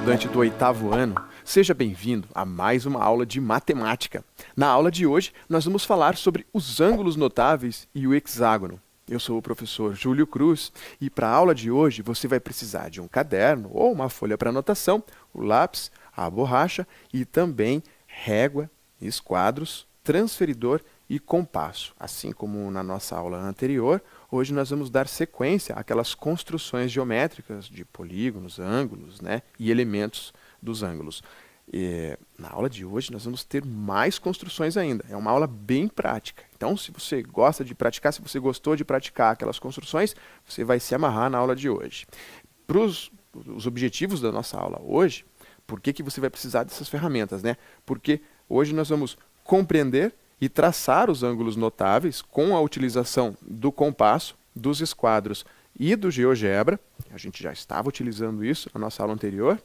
estudante do 8º ano, seja bem-vindo a mais uma aula de matemática. Na aula de hoje, nós vamos falar sobre os ângulos notáveis e o hexágono. Eu sou o professor Júlio Cruz e para a aula de hoje você vai precisar de um caderno ou uma folha para anotação, o lápis, a borracha e também régua, esquadros, transferidor e compasso. Assim como na nossa aula anterior, hoje nós vamos dar sequência àquelas construções geométricas de polígonos, ângulos, e elementos dos ângulos. Na aula de hoje nós vamos ter mais construções ainda. É uma aula bem prática. Então, se você gosta de praticar, se você gostou de praticar aquelas construções, você vai se amarrar na aula de hoje. Para os objetivos da nossa aula hoje, por que você vai precisar dessas ferramentas? Porque hoje nós vamos compreender e traçar os ângulos notáveis com a utilização do compasso, dos esquadros e do GeoGebra. A gente já estava utilizando isso na nossa aula anterior.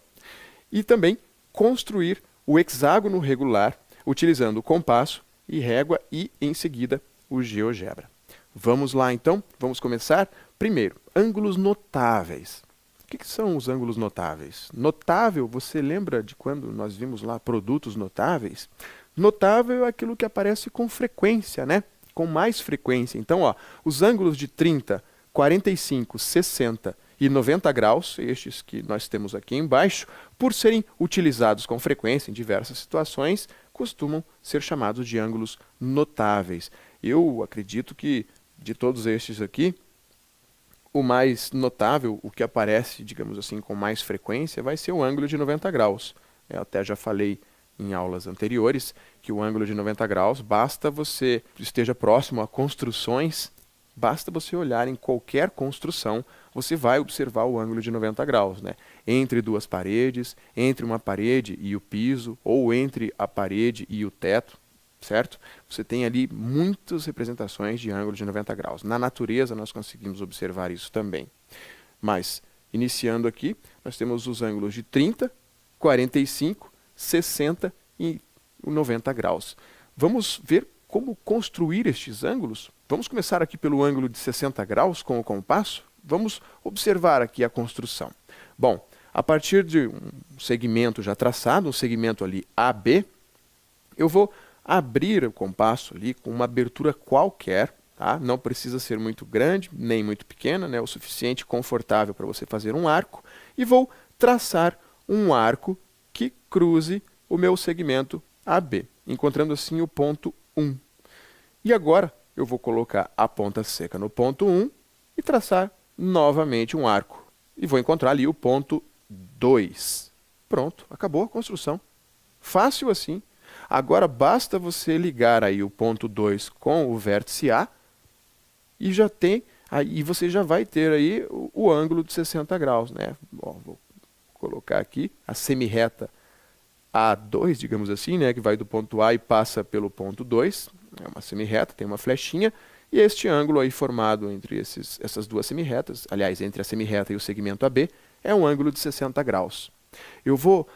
E também construir o hexágono regular utilizando o compasso e régua e, em seguida, o GeoGebra. Vamos lá, então? Vamos começar? Primeiro, ângulos notáveis. O que são os ângulos notáveis? Notável, você lembra de quando nós vimos lá produtos notáveis? Notável é aquilo que aparece com frequência, com mais frequência. Então, os ângulos de 30, 45, 60 e 90 graus, estes que nós temos aqui embaixo, por serem utilizados com frequência em diversas situações, costumam ser chamados de ângulos notáveis. Eu acredito que, de todos estes aqui, o mais notável, o que aparece, digamos assim, com mais frequência, vai ser o ângulo de 90 graus. Eu até já falei em aulas anteriores que o ângulo de 90 graus, basta você esteja próximo a construções, basta você olhar em qualquer construção, você vai observar o ângulo de 90 graus. Entre duas paredes, entre uma parede e o piso, ou entre a parede e o teto, certo? Você tem ali muitas representações de ângulo de 90 graus. Na natureza nós conseguimos observar isso também. Mas, iniciando aqui, nós temos os ângulos de 30, 45, 60 e 90 graus. Vamos ver como construir estes ângulos? Vamos começar aqui pelo ângulo de 60 graus com o compasso? Vamos observar aqui a construção. Bom, a partir de um segmento já traçado, um segmento ali AB, eu vou abrir o compasso ali com uma abertura qualquer, tá? Não precisa ser muito grande, nem muito pequena, o suficiente confortável para você fazer um arco, e vou traçar um arco que cruze o meu segmento AB, encontrando assim o ponto 1. E agora eu vou colocar a ponta seca no ponto 1 e traçar novamente um arco. E vou encontrar ali o ponto 2. Pronto, acabou a construção. Fácil assim. Agora basta você ligar aí o ponto 2 com o vértice A e você já vai ter aí o ângulo de 60 graus. Bom, vou colocar aqui a semirreta A2, digamos assim, que vai do ponto A e passa pelo ponto 2. É uma semirreta, tem uma flechinha. E este ângulo aí formado entre essas duas semirretas, aliás, entre a semirreta e o segmento AB, é um ângulo de 60 graus. Eu vou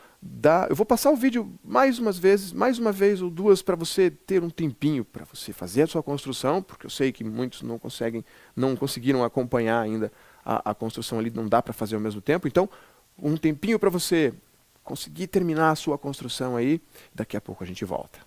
passar o vídeo mais uma vez ou duas, para você ter um tempinho para você fazer a sua construção, porque eu sei que muitos não conseguiram acompanhar ainda a construção ali, não dá para fazer ao mesmo tempo. Então, um tempinho para você conseguir terminar a sua construção aí, daqui a pouco a gente volta.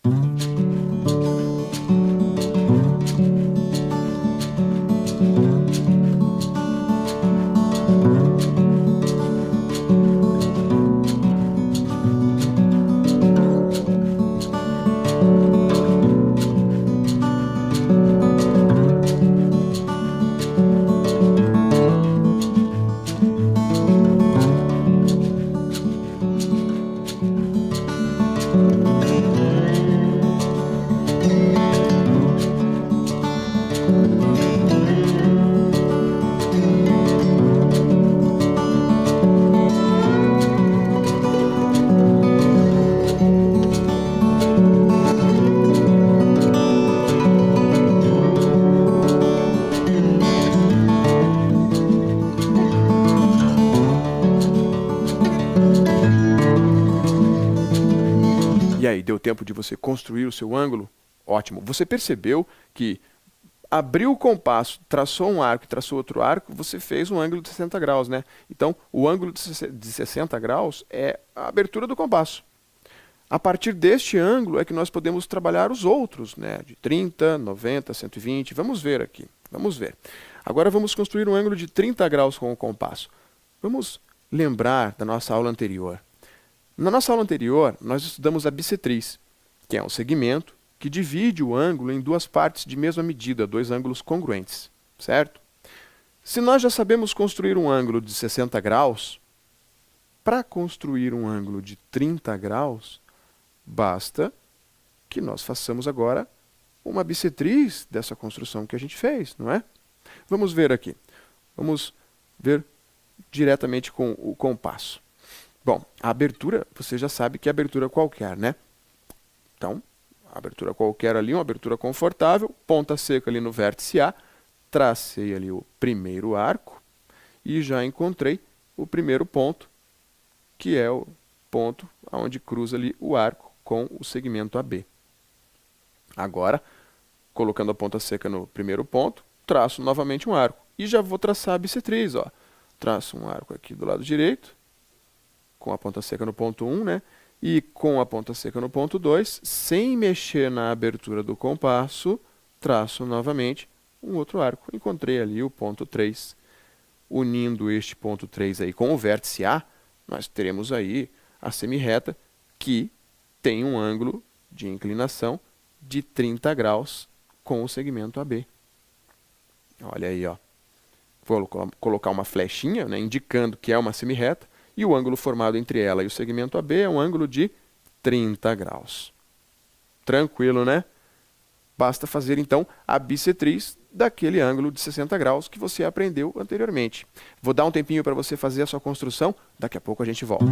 E aí, deu tempo de você construir o seu ângulo? Ótimo. Você percebeu que abriu o compasso, traçou um arco e traçou outro arco, você fez um ângulo de 60 graus, né? Então, o ângulo de 60 graus é a abertura do compasso. A partir deste ângulo é que nós podemos trabalhar os outros, né? De 30, 90, 120. Vamos ver aqui. Vamos ver. Agora vamos construir um ângulo de 30 graus com o compasso. Vamos lembrar da nossa aula anterior. Na nossa aula anterior, nós estudamos a bissetriz, que é um segmento que divide o ângulo em duas partes de mesma medida, dois ângulos congruentes, certo? Se nós já sabemos construir um ângulo de 60 graus, para construir um ângulo de 30 graus, basta que nós façamos agora uma bissetriz dessa construção que a gente fez, não é? Vamos ver aqui. Vamos ver diretamente com o compasso. Bom, a abertura, você já sabe que é abertura qualquer, né? Então, abertura qualquer ali, uma abertura confortável, ponta seca ali no vértice A, tracei ali o primeiro arco e já encontrei o primeiro ponto, que é o ponto onde cruza ali o arco com o segmento AB. Agora, colocando a ponta seca no primeiro ponto, traço novamente um arco e já vou traçar a bissetriz, ó. Traço um arco aqui do lado direito, com a ponta seca no ponto 1, né? E com a ponta seca no ponto 2, sem mexer na abertura do compasso, traço novamente um outro arco. Encontrei ali o ponto 3. Unindo este ponto 3 aí com o vértice A, nós teremos aí a semirreta que tem um ângulo de inclinação de 30 graus com o segmento AB. Olha aí, ó. Vou colocar uma flechinha, né, indicando que é uma semirreta. E o ângulo formado entre ela e o segmento AB é um ângulo de 30 graus. Tranquilo, né? Basta fazer, então, a bissetriz daquele ângulo de 60 graus que você aprendeu anteriormente. Vou dar um tempinho para você fazer a sua construção, daqui a pouco a gente volta.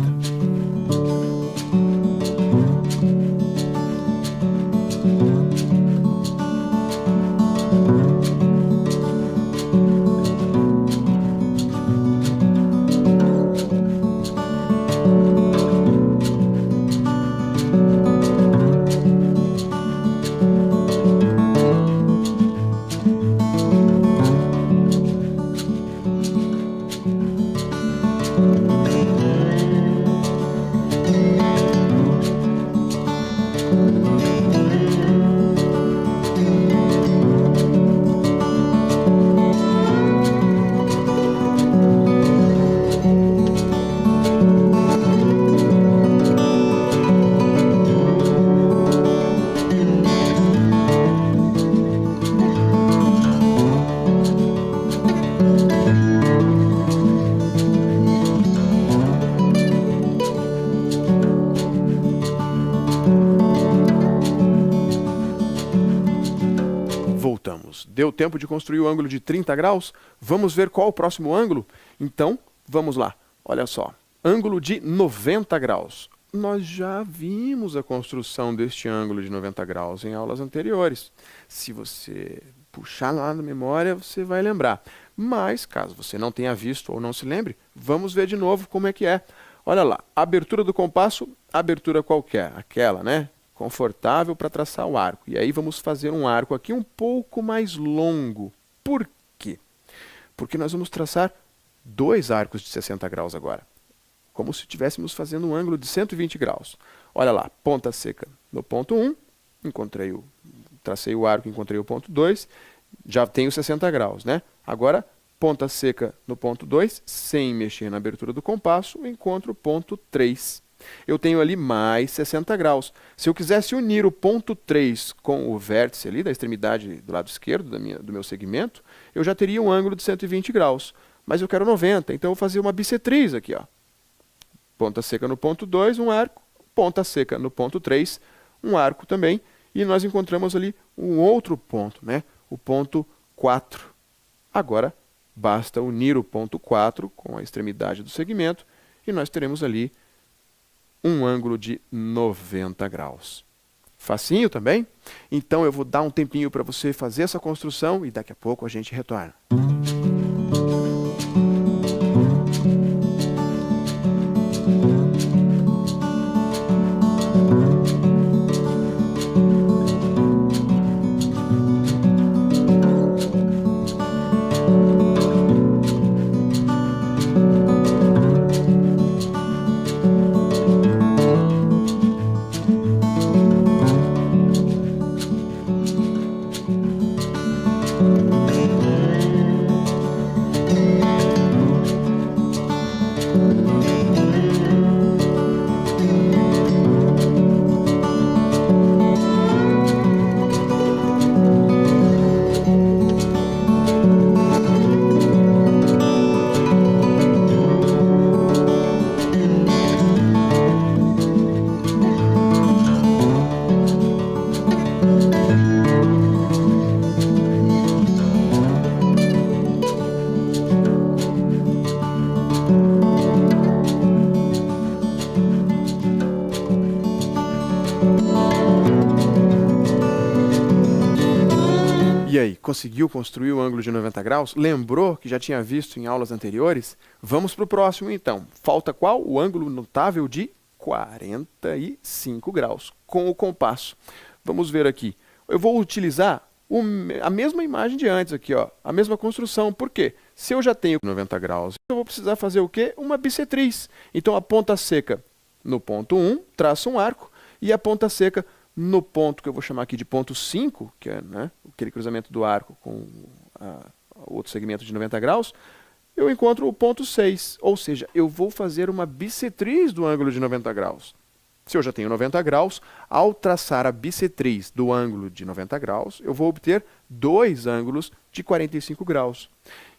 Deu tempo de construir o ângulo de 30 graus? Vamos ver qual o próximo ângulo? Então, vamos lá. Olha só, ângulo de 90 graus. Nós já vimos a construção deste ângulo de 90 graus em aulas anteriores. Se você puxar lá na memória, você vai lembrar. Mas, caso você não tenha visto ou não se lembre, vamos ver de novo como é que é. Olha lá, abertura do compasso, abertura qualquer, aquela, né? Confortável para traçar o arco. E aí vamos fazer um arco aqui um pouco mais longo. Por quê? Porque nós vamos traçar dois arcos de 60 graus agora. Como se estivéssemos fazendo um ângulo de 120 graus. Olha lá, ponta seca no ponto 1, tracei o arco, encontrei o ponto 2, já tenho 60 graus, né? Agora, ponta seca no ponto 2, sem mexer na abertura do compasso, encontro o ponto 3. Eu tenho ali mais 60 graus. Se eu quisesse unir o ponto 3 com o vértice ali da extremidade do lado esquerdo do meu segmento, eu já teria um ângulo de 120 graus. Mas eu quero 90, então eu vou fazer uma bissetriz aqui, ó. Ponta seca no ponto 2, um arco. Ponta seca no ponto 3, um arco também. E nós encontramos ali um outro ponto, né? O ponto 4. Agora, basta unir o ponto 4 com a extremidade do segmento e nós teremos ali um ângulo de 90 graus. Facinho também? Então eu vou dar um tempinho para você fazer essa construção e daqui a pouco a gente retorna. Conseguiu construir o ângulo de 90 graus? Lembrou que já tinha visto em aulas anteriores? Vamos para o próximo então. Falta qual? O ângulo notável de 45 graus com o compasso. Vamos ver aqui. Eu vou utilizar a mesma imagem de antes aqui, ó, a mesma construção. Por quê? Se eu já tenho 90 graus, eu vou precisar fazer o quê? Uma bissetriz. Então a ponta seca no ponto 1, traço um arco, e a ponta seca no ponto que eu vou chamar aqui de ponto 5, que é, né, aquele cruzamento do arco com o outro segmento de 90 graus, eu encontro o ponto 6. Ou seja, eu vou fazer uma bissetriz do ângulo de 90 graus. Se eu já tenho 90 graus, ao traçar a bissetriz do ângulo de 90 graus, eu vou obter dois ângulos de 45 graus.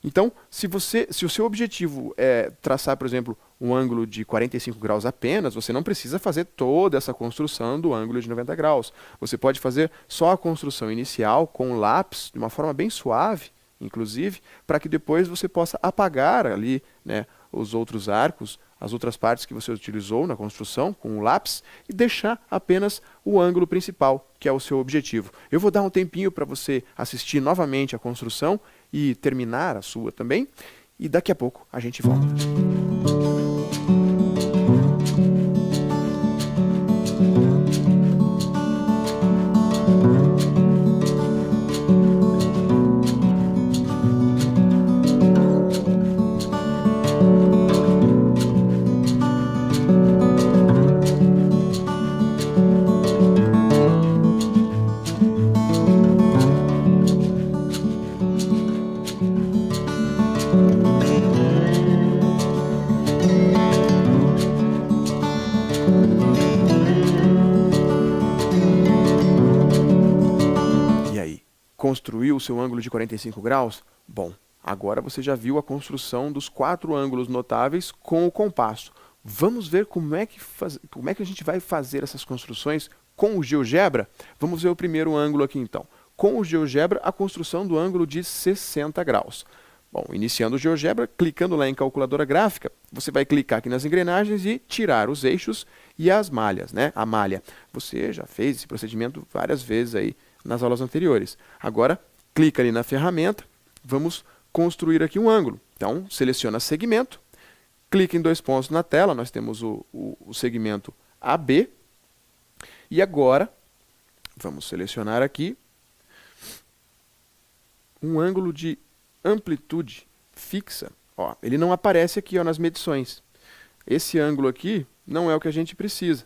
Então, se o seu objetivo é traçar, por exemplo, um ângulo de 45 graus apenas, você não precisa fazer toda essa construção do ângulo de 90 graus. Você pode fazer só a construção inicial com o lápis, de uma forma bem suave, inclusive, para que depois você possa apagar ali, né, os outros arcos, as outras partes que você utilizou na construção com o lápis e deixar apenas o ângulo principal, que é o seu objetivo. Eu vou dar um tempinho para você assistir novamente a construção e terminar a sua também, e daqui a pouco a gente volta. Construiu o seu ângulo de 45 graus? Bom, agora você já viu a construção dos 4 ângulos notáveis com o compasso. Vamos ver como é que a gente vai fazer essas construções com o GeoGebra? Vamos ver o primeiro ângulo aqui então. Com o GeoGebra, a construção do ângulo de 60 graus. Bom, iniciando o GeoGebra, clicando lá em calculadora gráfica, você vai clicar aqui nas engrenagens e tirar os eixos e as malhas, né? A malha. Você já fez esse procedimento várias vezes aí nas aulas anteriores. Agora, clica ali na ferramenta, vamos construir aqui um ângulo. Então, seleciona segmento, clica em 2 pontos na tela, nós temos o segmento AB, e agora, vamos selecionar aqui um ângulo de amplitude fixa. Ó, ele não aparece aqui, ó, nas medições. Esse ângulo aqui não é o que a gente precisa.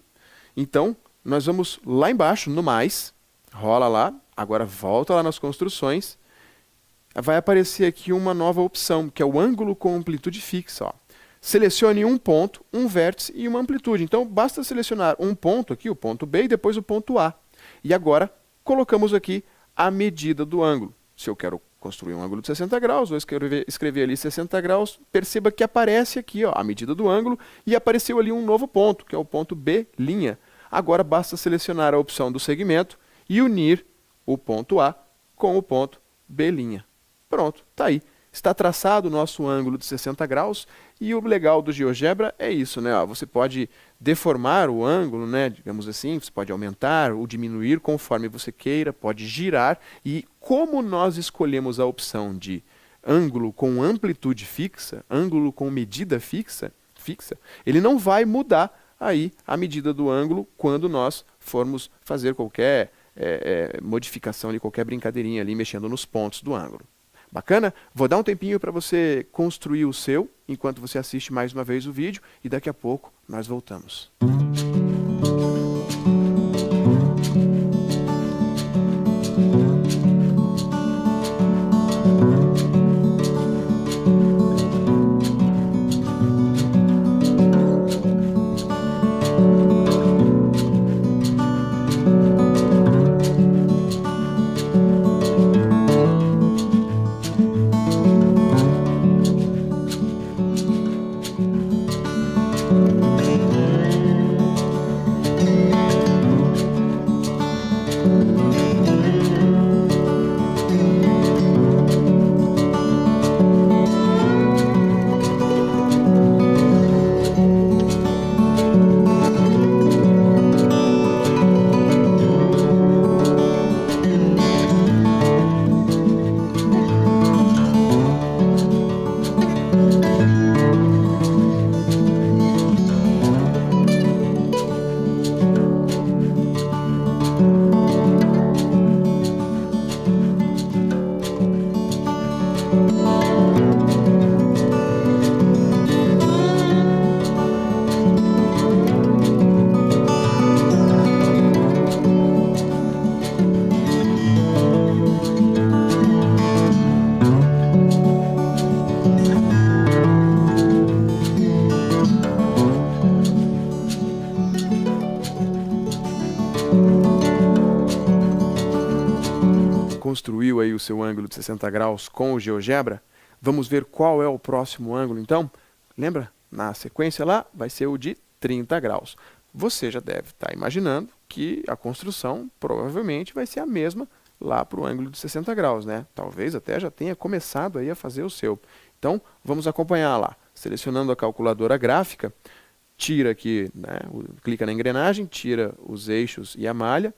Então, nós vamos lá embaixo, no mais, rola lá, agora volta lá nas construções, vai aparecer aqui uma nova opção, que é o ângulo com amplitude fixa. Ó. Selecione um ponto, um vértice e uma amplitude. Então, basta selecionar um ponto aqui, o ponto B, e depois o ponto A. E agora, colocamos aqui a medida do ângulo. Se eu quero construir um ângulo de 60 graus, vou escrever ali 60 graus, perceba que aparece aqui, ó, a medida do ', e apareceu ali um novo ponto, que é o ponto B'. Agora, basta selecionar a opção do segmento e unir o ponto A com o ponto B'. Pronto, está aí. Está traçado o nosso ângulo de 60 graus e o legal do GeoGebra é isso, né? Ó, você pode deformar o ângulo, né? Digamos assim, você pode aumentar ou diminuir conforme você queira, pode girar, e como nós escolhemos a opção de ângulo com amplitude fixa, ângulo com medida fixa, ele não vai mudar aí a medida do ângulo quando nós formos fazer qualquer modificação ali, qualquer brincadeirinha ali, mexendo nos pontos do ângulo. Bacana? Vou dar um tempinho para você construir o seu, enquanto você assiste mais uma vez o vídeo, e daqui a pouco nós voltamos. Construiu aí o seu ângulo de 60 graus com o GeoGebra? Vamos ver qual é o próximo ângulo, então? Lembra? Na sequência lá, vai ser o de 30 graus. Você já deve estar imaginando que a construção provavelmente vai ser a mesma lá para o ângulo de 60 graus, né? Talvez até já tenha começado aí a fazer o seu. Então, vamos acompanhar lá. Selecionando a calculadora gráfica, tira aqui, né, clica na engrenagem, tira os eixos e a malha,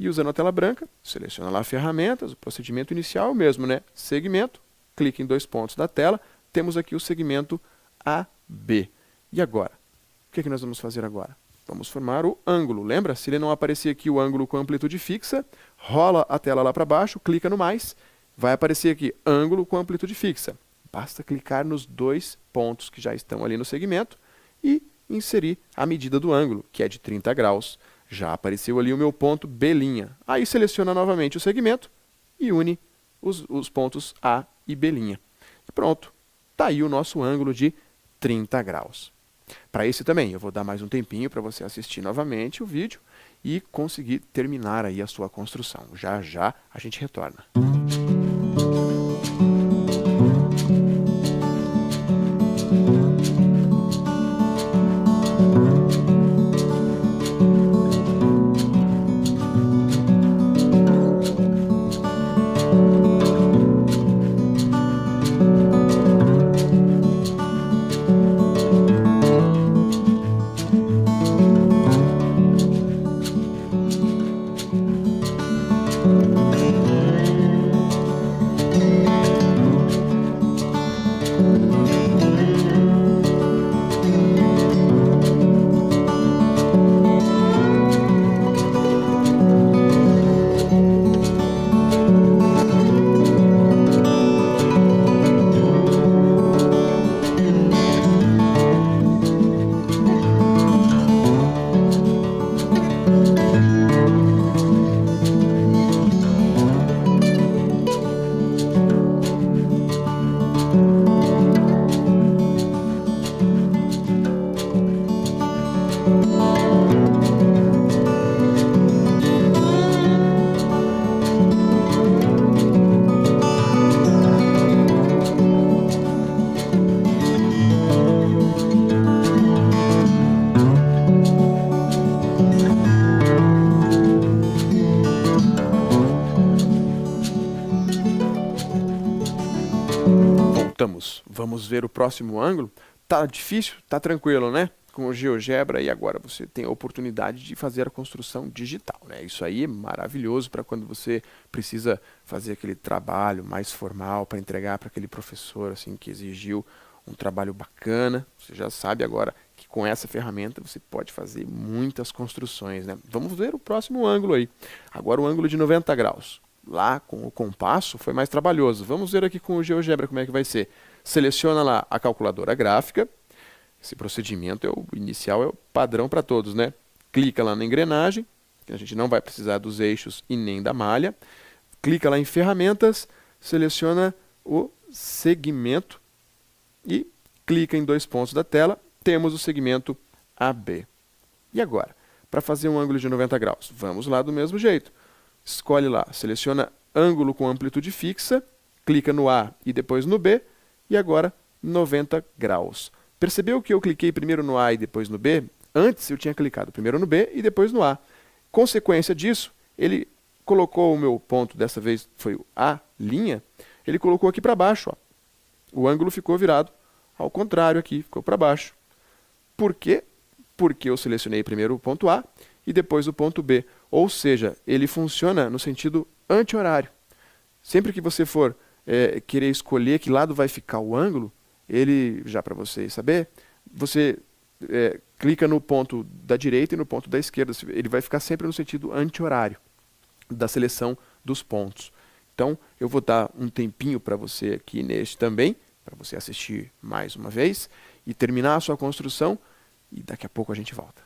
e usando a tela branca, seleciona lá ferramentas, o procedimento inicial é o mesmo, né? Segmento, clica em 2 pontos da tela, temos aqui o segmento AB. E agora? O que nós vamos fazer agora? Vamos formar o ângulo. Lembra? Se ele não aparecer aqui o ângulo com amplitude fixa, rola a tela lá para baixo, clica no mais, vai aparecer aqui ângulo com amplitude fixa. Basta clicar nos 2 pontos que já estão ali no segmento e inserir a medida do ângulo, que é de 30 graus. Já apareceu ali o meu ponto B'. Aí seleciona novamente o segmento e une os pontos A e B'. E pronto, está aí o nosso ângulo de 30 graus. Para esse também, eu vou dar mais um tempinho para você assistir novamente o vídeo e conseguir terminar aí a sua construção. Já já a gente retorna. Vamos ver o próximo ângulo. Tá difícil? Tá tranquilo, né? Com o GeoGebra e agora você tem a oportunidade de fazer a construção digital, né? Isso aí é maravilhoso para quando você precisa fazer aquele trabalho mais formal para entregar para aquele professor assim que exigiu um trabalho bacana. Você já sabe agora que com essa ferramenta você pode fazer muitas construções, né? Vamos ver o próximo ângulo aí. Agora o ângulo de 90 graus. Lá com o compasso foi mais trabalhoso. Vamos ver aqui com o GeoGebra como é que vai ser. Seleciona lá a calculadora gráfica. Esse procedimento é o inicial, é o padrão para todos, né? Clica lá na engrenagem, que a gente não vai precisar dos eixos e nem da malha. Clica lá em ferramentas, seleciona o segmento e clica em 2 pontos da tela. Temos o segmento AB. E agora, para fazer um ângulo de 90 graus? Vamos lá do mesmo jeito. Escolhe lá, seleciona ângulo com amplitude fixa, clica no A e depois no B, e agora 90 graus. Percebeu que eu cliquei primeiro no A e depois no B? Antes eu tinha clicado primeiro no B e depois no A. Consequência disso, ele colocou o meu ponto, dessa vez foi o A', ele colocou aqui para baixo. Ó. O ângulo ficou virado ao contrário aqui, ficou para baixo. Por quê? Porque eu selecionei primeiro o ponto A e depois o ponto B. Ou seja, ele funciona no sentido anti-horário. Sempre que você for querer escolher que lado vai ficar o ângulo, ele, já para você saber, você clica no ponto da direita e no ponto da esquerda. Ele vai ficar sempre no sentido anti-horário da seleção dos pontos. Então, eu vou dar um tempinho para você aqui neste também, para você assistir mais uma vez e terminar a sua construção, e daqui a pouco a gente volta.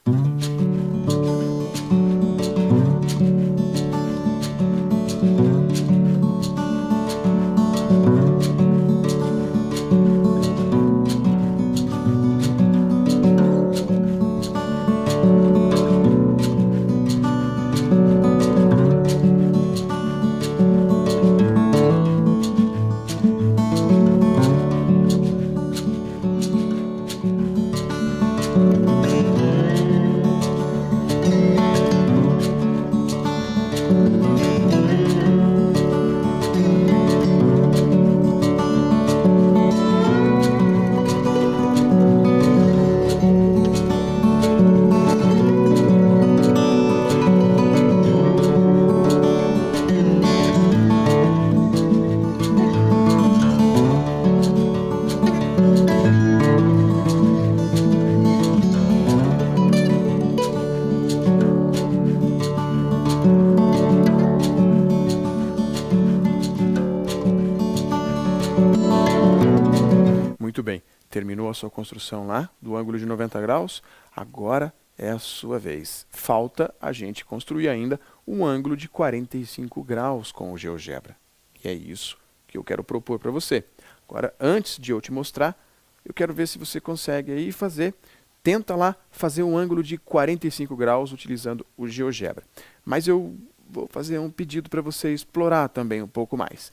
Muito bem, terminou a sua construção lá do ângulo de 90 graus, agora é a sua vez. Falta a gente construir ainda um ângulo de 45 graus com o GeoGebra. E é isso que eu quero propor para você. Agora, antes de eu te mostrar, eu quero ver se você consegue aí fazer. Tenta lá fazer um ângulo de 45 graus utilizando o GeoGebra. Mas eu vou fazer um pedido para você explorar também um pouco mais.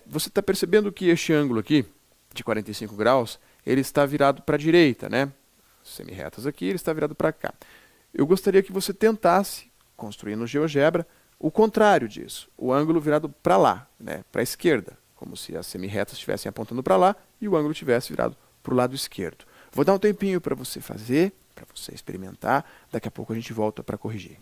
Você está percebendo que este ângulo aqui, de 45 graus, ele está virado para a direita, né? Semi-retas aqui, ele está virado para cá. Eu gostaria que você tentasse construir no GeoGebra o contrário disso, o ângulo virado para lá, né? Para a esquerda, como se as semi-retas estivessem apontando para lá e o ângulo estivesse virado para o lado esquerdo. Vou dar um tempinho para você fazer, para você experimentar, daqui a pouco a gente volta para corrigir.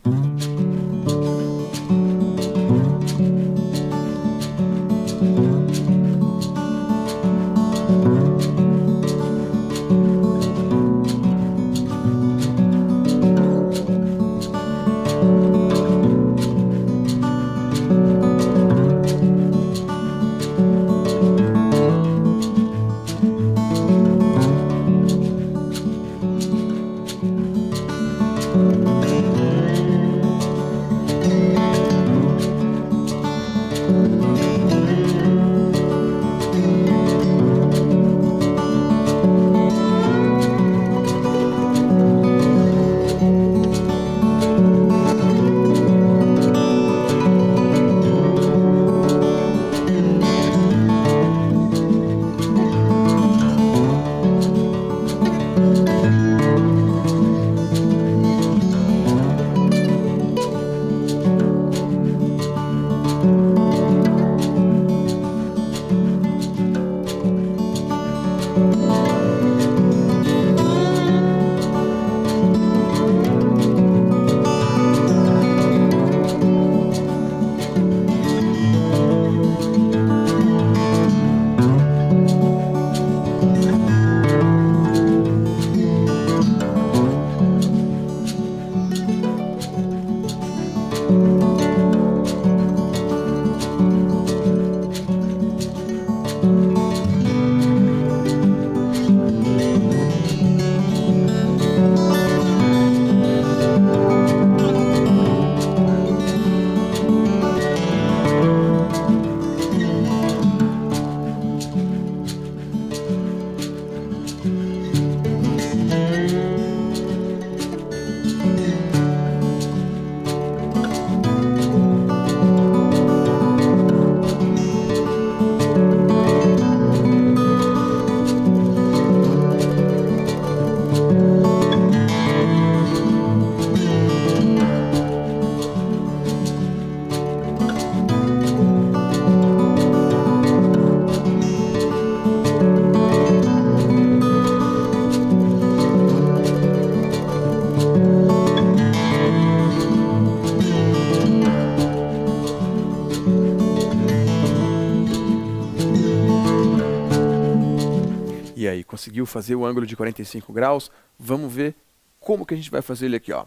E aí, conseguiu fazer o ângulo de 45 graus? Vamos ver como que a gente vai fazer ele aqui, ó.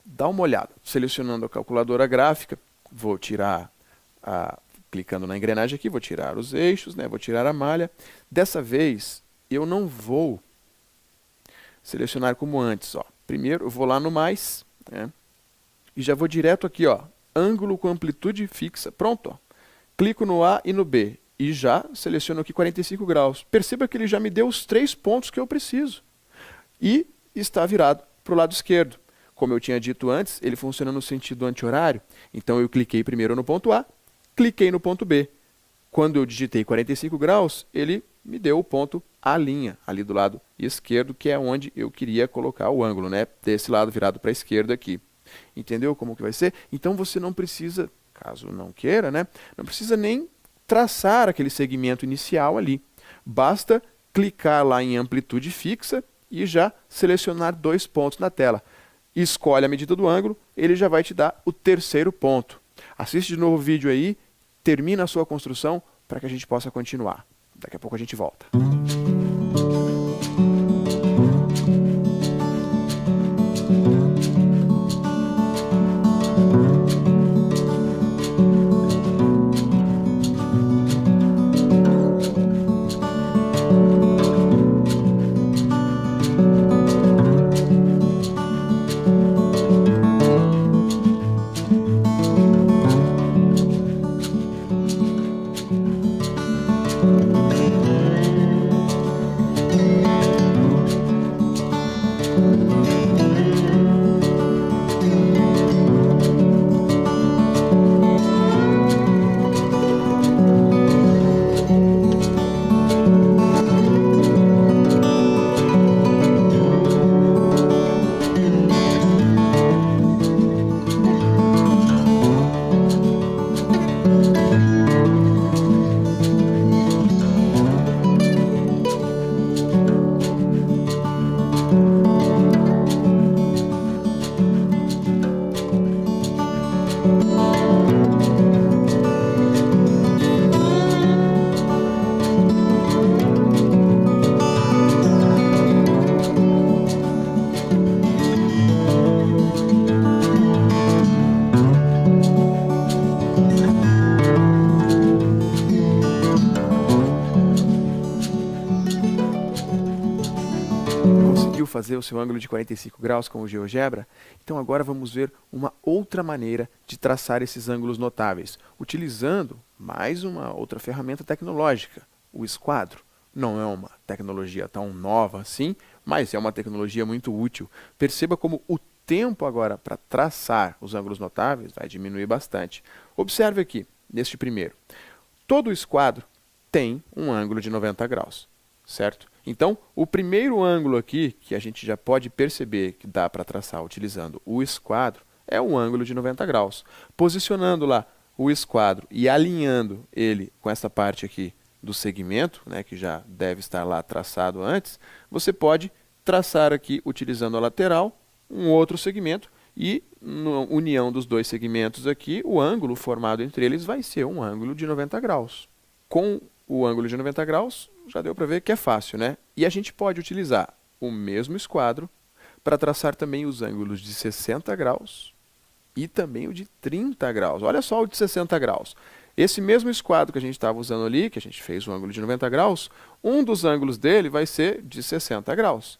Dá uma olhada, selecionando a calculadora gráfica, vou tirar Clicando na engrenagem aqui, vou tirar os eixos, né? Vou tirar a malha. Dessa vez, eu não vou selecionar como antes. Ó. Primeiro, eu vou lá no mais, né? E já vou direto aqui, ó, ângulo com amplitude fixa. Pronto. Ó. Clico no A e no B e já seleciono aqui 45 graus. Perceba que ele já me deu os 3 pontos que eu preciso. E está virado para o lado esquerdo. Como eu tinha dito antes, ele funciona no sentido anti-horário. Então, eu cliquei primeiro no ponto A, cliquei no ponto B. Quando eu digitei 45 graus, ele me deu o ponto A', ali do lado esquerdo, que é onde eu queria colocar o ângulo, né? Desse lado virado para a esquerda aqui. Entendeu como que vai ser? Então, você não precisa, caso não queira, né? Não precisa nem traçar aquele segmento inicial ali. Basta clicar lá em amplitude fixa e já selecionar 2 pontos na tela. Escolhe a medida do ângulo, ele já vai te dar o terceiro ponto. Assiste de novo o vídeo aí, termina a sua construção para que a gente possa continuar. Daqui a pouco a gente volta. Conseguiu fazer o seu ângulo de 45 graus com o GeoGebra? Então agora vamos ver uma outra maneira de traçar esses ângulos notáveis, utilizando mais uma outra ferramenta tecnológica, o esquadro. Não é uma tecnologia tão nova assim, mas é uma tecnologia muito útil. Perceba como o tempo agora para traçar os ângulos notáveis vai diminuir bastante. Observe aqui, neste primeiro. Todo esquadro tem um ângulo de 90 graus, certo? Então, o primeiro ângulo aqui, que a gente já pode perceber que dá para traçar utilizando o esquadro, é um ângulo de 90 graus. Posicionando lá o esquadro e alinhando ele com essa parte aqui do segmento, né, que já deve estar lá traçado antes, você pode traçar aqui, utilizando a lateral, um outro segmento e, na união dos dois segmentos aqui, o ângulo formado entre eles vai ser um ângulo de 90 graus. Com o ângulo de 90 graus, já deu para ver que é fácil, né? E a gente pode utilizar o mesmo esquadro para traçar também os ângulos de 60 graus e também o de 30 graus. Olha só o de 60 graus. Esse mesmo esquadro que a gente estava usando ali, que a gente fez o ângulo de 90 graus, um dos ângulos dele vai ser de 60 graus.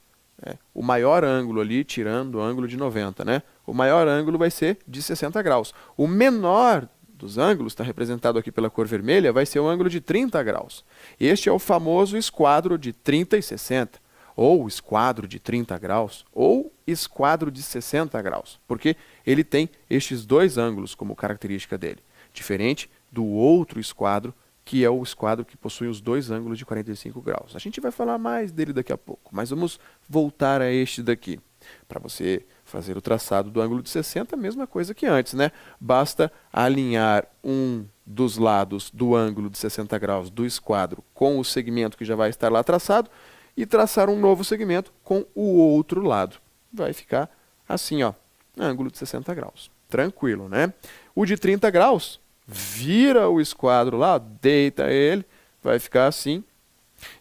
O maior ângulo ali, tirando o ângulo de 90, né? O maior ângulo vai ser de 60 graus. O menor dos ângulos, está representado aqui pela cor vermelha, vai ser o ângulo de 30 graus. Este é o famoso esquadro de 30 e 60, ou esquadro de 30 graus, ou esquadro de 60 graus, porque ele tem estes dois ângulos como característica dele, diferente do outro esquadro, que é o esquadro que possui os dois ângulos de 45 graus. A gente vai falar mais dele daqui a pouco, mas vamos voltar a este daqui. Para você fazer o traçado do ângulo de 60, a mesma coisa que antes, né? Basta alinhar um dos lados do ângulo de 60 graus do esquadro com o segmento que já vai estar lá traçado e traçar um novo segmento com o outro lado. Vai ficar assim, ó, ângulo de 60 graus. Tranquilo, né? O de 30 graus, vira o esquadro lá, deita ele, vai ficar assim.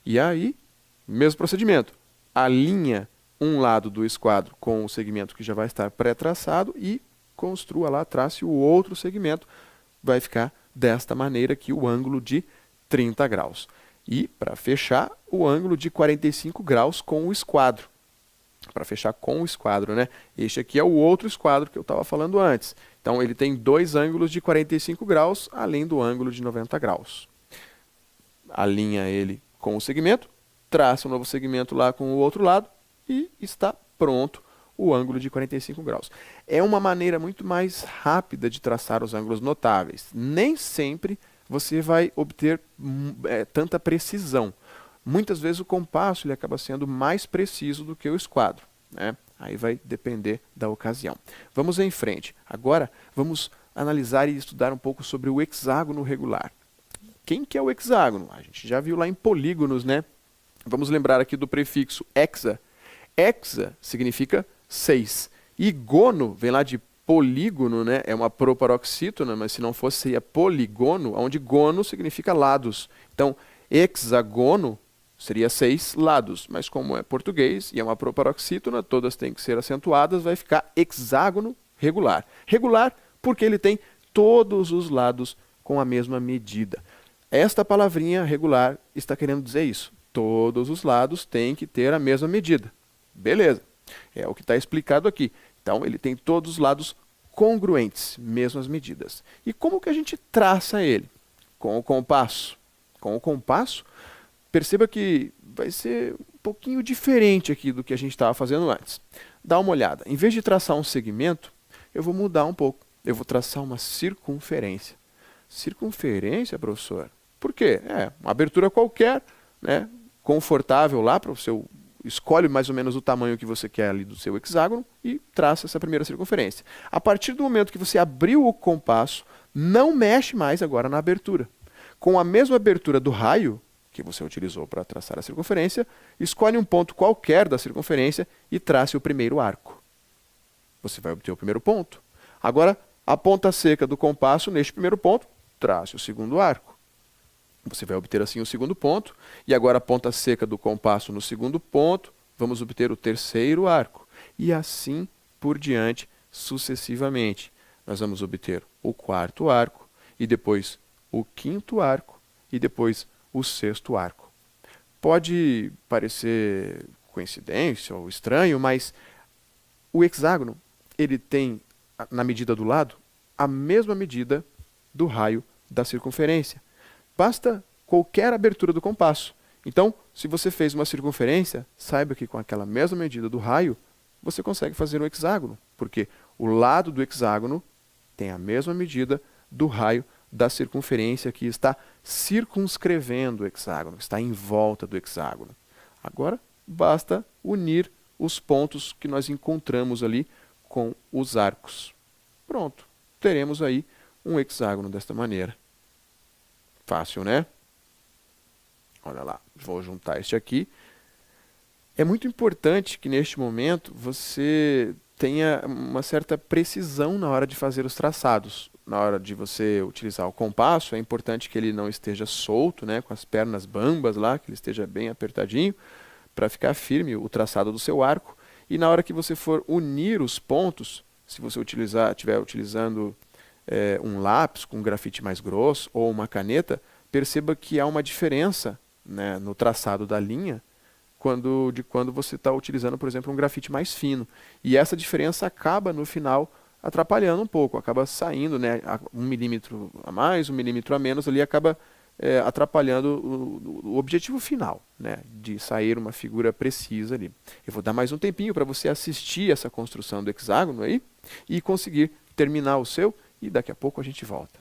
E aí, mesmo procedimento, alinha um lado do esquadro com o segmento que já vai estar pré-traçado e construa lá, trace o outro segmento, vai ficar desta maneira aqui o ângulo de 30 graus. E, para fechar, o ângulo de 45 graus com o esquadro. Para fechar com o esquadro, né? Este aqui é o outro esquadro que eu estava falando antes. Então, ele tem dois ângulos de 45 graus, além do ângulo de 90 graus. Alinha ele com o segmento, traça um novo segmento lá com o outro lado e está pronto o ângulo de 45 graus. É uma maneira muito mais rápida de traçar os ângulos notáveis. Nem sempre você vai obter tanta precisão. Muitas vezes o compasso ele acaba sendo mais preciso do que o esquadro, né? Aí vai depender da ocasião. Vamos em frente. Agora vamos analisar e estudar um pouco sobre o hexágono regular. Quem que é o hexágono? A gente já viu lá em polígonos, né? Vamos lembrar aqui do prefixo hexa. Hexa significa 6. E gono vem lá de polígono, né? É uma proparoxítona, mas se não fosse seria polígono, onde gono significa lados. Então, hexagono seria 6 lados, mas como é português e é uma proparoxítona, todas têm que ser acentuadas, vai ficar hexágono regular. Regular porque ele tem todos os lados com a mesma medida. Esta palavrinha regular está querendo dizer isso. Todos os lados têm que ter a mesma medida. Beleza. É o que está explicado aqui. Então, ele tem todos os lados congruentes, mesmas medidas. E como que a gente traça ele? Com o compasso. Com o compasso, perceba que vai ser um pouquinho diferente aqui do que a gente estava fazendo antes. Dá uma olhada. Em vez de traçar um segmento, eu vou mudar um pouco. Eu vou traçar uma circunferência. Circunferência, professor? Por quê? Uma abertura qualquer, né? Confortável lá para o seu... Escolhe mais ou menos o tamanho que você quer ali do seu hexágono e traça essa primeira circunferência. A partir do momento que você abriu o compasso, não mexe mais agora na abertura. Com a mesma abertura do raio que você utilizou para traçar a circunferência, escolhe um ponto qualquer da circunferência e trace o primeiro arco. Você vai obter o primeiro ponto. Agora, a ponta seca do compasso, neste primeiro ponto, trace o segundo arco. Você vai obter assim o segundo ponto. E agora a ponta seca do compasso no segundo ponto, vamos obter o terceiro arco. E assim por diante, sucessivamente. Nós vamos obter o quarto arco, e depois o quinto arco, e depois o sexto arco. Pode parecer coincidência ou estranho, mas o hexágono ele tem, na medida do lado, a mesma medida do raio da circunferência. Basta qualquer abertura do compasso. Então, se você fez uma circunferência, saiba que com aquela mesma medida do raio, você consegue fazer um hexágono, porque o lado do hexágono tem a mesma medida do raio da circunferência que está circunscrevendo o hexágono, que está em volta do hexágono. Agora, basta unir os pontos que nós encontramos ali com os arcos. Pronto, teremos aí um hexágono desta maneira. Fácil, né? Olha lá, vou juntar este aqui. É muito importante que neste momento você tenha uma certa precisão na hora de fazer os traçados. Na hora de você utilizar o compasso, é importante que ele não esteja solto, né, com as pernas bambas lá, que ele esteja bem apertadinho, para ficar firme o traçado do seu arco. E na hora que você for unir os pontos, se você estiver utilizando um lápis com um grafite mais grosso ou uma caneta, perceba que há uma diferença, né, no traçado da linha quando você está utilizando, por exemplo, um grafite mais fino. E essa diferença acaba, no final, atrapalhando um pouco, acaba saindo, né, 1 milímetro a mais, 1 milímetro a menos, ali acaba atrapalhando o objetivo final, né, de sair uma figura precisa ali. Eu vou dar mais um tempinho para você assistir essa construção do hexágono aí e conseguir terminar o seu, e daqui a pouco a gente volta.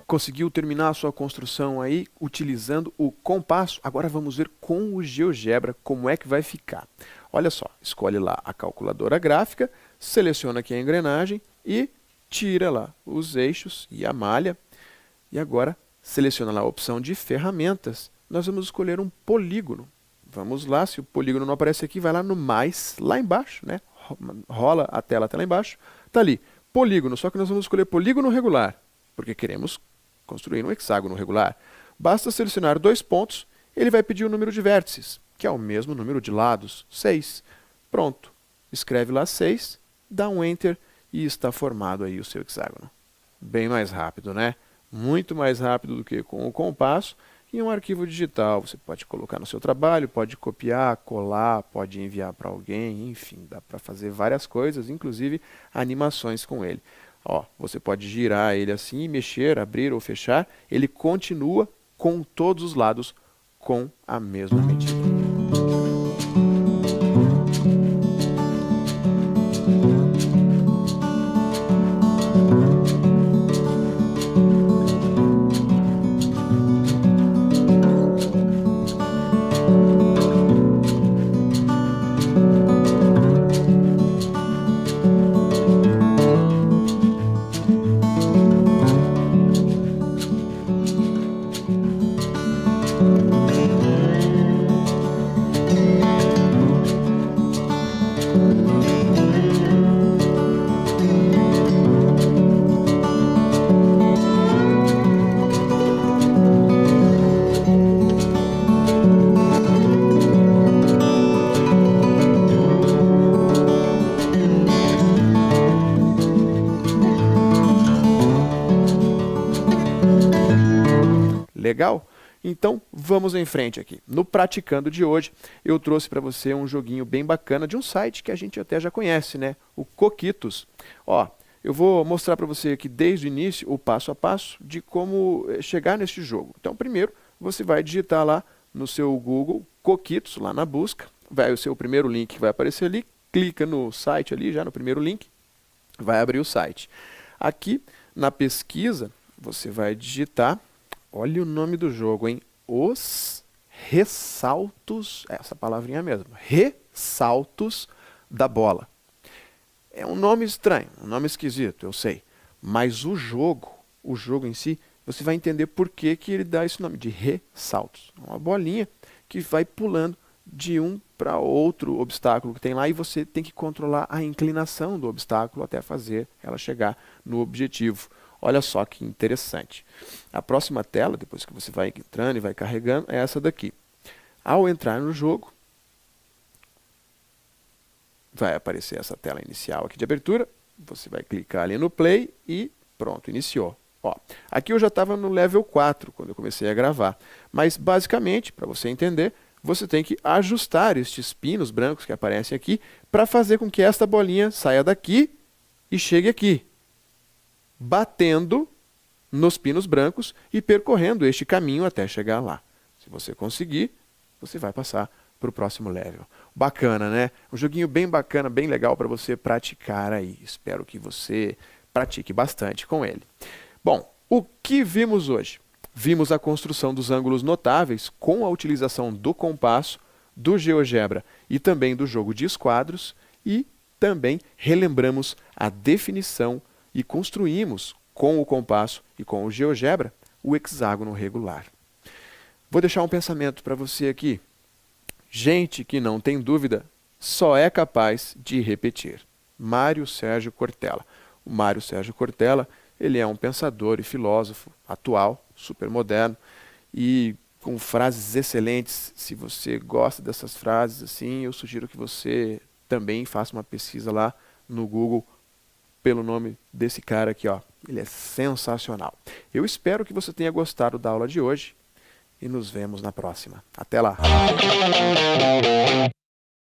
Conseguiu terminar a sua construção aí utilizando o compasso? Agora vamos ver com o GeoGebra como é que vai ficar. Olha só, escolhe lá a calculadora gráfica, seleciona aqui a engrenagem e tira lá os eixos e a malha. E agora seleciona lá a opção de ferramentas. Nós vamos escolher um polígono. Vamos lá, se o polígono não aparece aqui, vai lá no mais, lá embaixo, né? Rola a tela até lá embaixo. Está ali, polígono, só que nós vamos escolher polígono regular, porque queremos construir um hexágono regular. Basta selecionar 2 pontos, ele vai pedir o número de vértices, que é o mesmo número de lados, 6. Pronto, escreve lá 6, dá um Enter e está formado aí o seu hexágono. Bem mais rápido, né? Muito mais rápido do que com o compasso. E um arquivo digital, você pode colocar no seu trabalho, pode copiar, colar, pode enviar para alguém, enfim, dá para fazer várias coisas, inclusive animações com ele. Ó, você pode girar ele assim, mexer, abrir ou fechar, ele continua com todos os lados com a mesma medida. Legal? Então, vamos em frente aqui. No Praticando de hoje, eu trouxe para você um joguinho bem bacana de um site que a gente até já conhece, né? O Coquitos. Ó, eu vou mostrar para você aqui desde o início o passo a passo de como chegar neste jogo. Então, primeiro, você vai digitar lá no seu Google Coquitos, lá na busca. Vai o seu primeiro link que vai aparecer ali. Clica no site ali, já no primeiro link. Vai abrir o site. Aqui, na pesquisa, você vai digitar... Olha o nome do jogo, hein? Os Ressaltos, essa palavrinha mesmo, Ressaltos da Bola. É um nome estranho, um nome esquisito, eu sei. Mas o jogo em si, você vai entender por que ele dá esse nome de ressaltos. É uma bolinha que vai pulando de um para outro obstáculo que tem lá e você tem que controlar a inclinação do obstáculo até fazer ela chegar no objetivo. Olha só que interessante. A próxima tela, depois que você vai entrando e vai carregando, é essa daqui. Ao entrar no jogo, vai aparecer essa tela inicial aqui de abertura. Você vai clicar ali no play e pronto, iniciou. Ó, aqui eu já estava no level 4 quando eu comecei a gravar. Mas basicamente, para você entender, você tem que ajustar estes pinos brancos que aparecem aqui para fazer com que esta bolinha saia daqui e chegue aqui, batendo nos pinos brancos e percorrendo este caminho até chegar lá. Se você conseguir, você vai passar para o próximo level. Bacana, né? Um joguinho bem bacana, bem legal para você praticar aí. Espero que você pratique bastante com ele. Bom, o que vimos hoje? Vimos a construção dos ângulos notáveis com a utilização do compasso, do GeoGebra e também do jogo de esquadros e também relembramos a definição e construímos com o compasso e com o GeoGebra o hexágono regular. Vou deixar um pensamento para você aqui. Gente que não tem dúvida só é capaz de repetir. Mário Sérgio Cortella. O Mário Sérgio Cortella, ele é um pensador e filósofo atual, super moderno e com frases excelentes. Se você gosta dessas frases, assim, eu sugiro que você também faça uma pesquisa lá no Google pelo nome desse cara aqui, ó. Ele é sensacional. Eu espero que você tenha gostado da aula de hoje e nos vemos na próxima. Até lá!